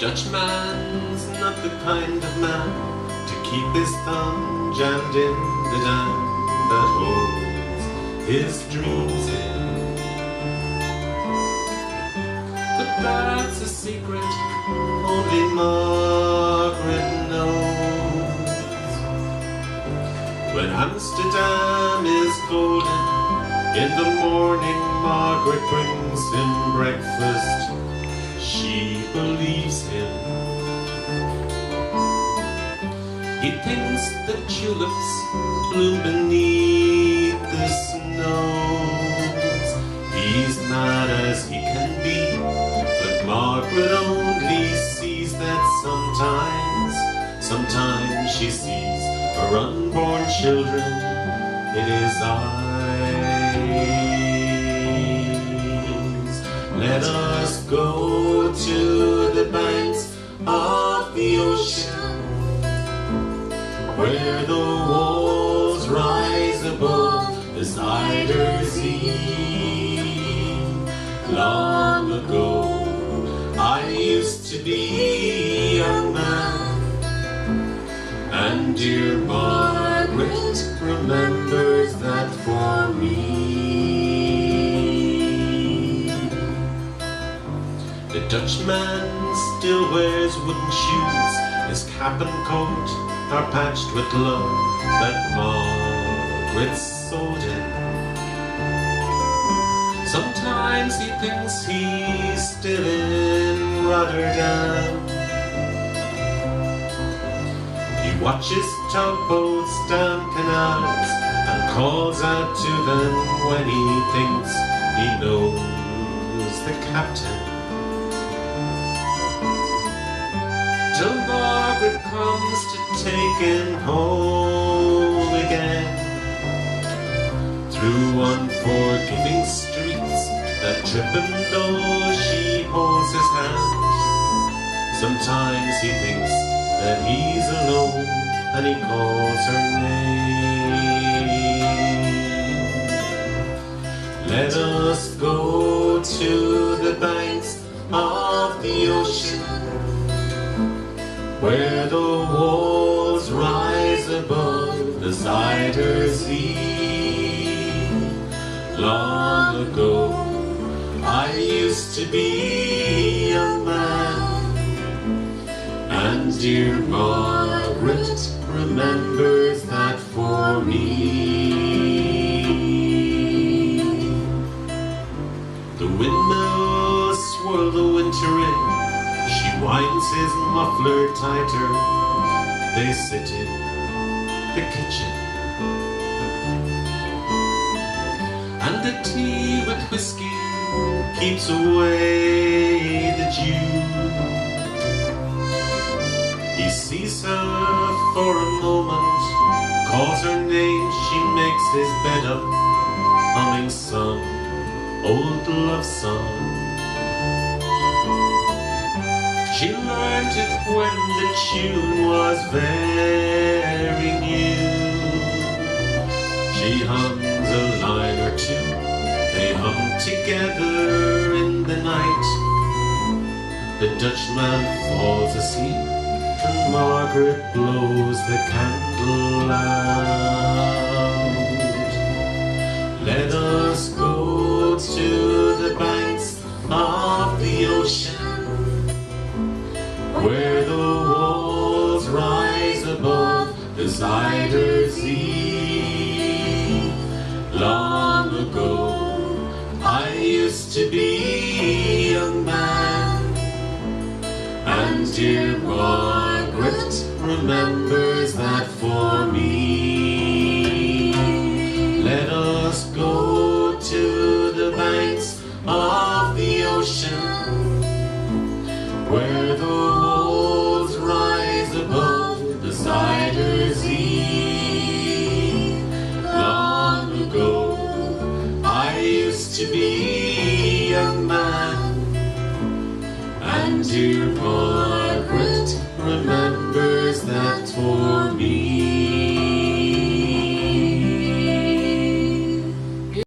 Dutchman's not the kind of man to keep his thumb jammed in the dam that holds his dreams in. But that's a secret only Margaret knows. When Amsterdam is golden, in the morning Margaret brings him breakfast. She believes him. He thinks the tulips bloom beneath the snows. He's mad as he can be, but Margaret only sees that sometimes she sees her unborn children in his eyes. Let us go to the banks of the ocean, where the walls rise above the Zuyder Zee. Long ago, I used to be a young man, and dear Margaret remembers that for me. The Dutchman still wears wooden shoes. His cap and coat are patched with love that Margaret sold him. Sometimes he thinks he's still in Rotterdam. He watches tugboats down canals and calls out to them when he thinks he knows the captain. Till Margaret comes to take him home again, through unforgiving streets that trip him though she holds his hand. Sometimes he thinks that he's alone and he calls her name. Let us go to the banks of the ocean, where the walls rise above the Zuyder Zee. Long ago, I used to be a young man, and dear Margaret remembers that for me. The windmills swirl the winter in. She winds his muffler tighter. They sit in the kitchen, and the tea with whiskey keeps away the dew. He sees her for a moment, calls her name, she makes his bed up, humming some old love song. She learned it when the tune was very new. She hums a line or two, they hum together in the night. The Dutchman falls asleep, and Margaret blows the candle out. Let us go to the banks of the ocean, where the walls rise above the Zuyder Zee. Long ago, I used to be a young man, and dear Margaret remembers that for me. Let us go to the banks of the ocean, where the walls rise above the Zuyder Zee. Long ago, I used to be a young man, and dear Margaret remembers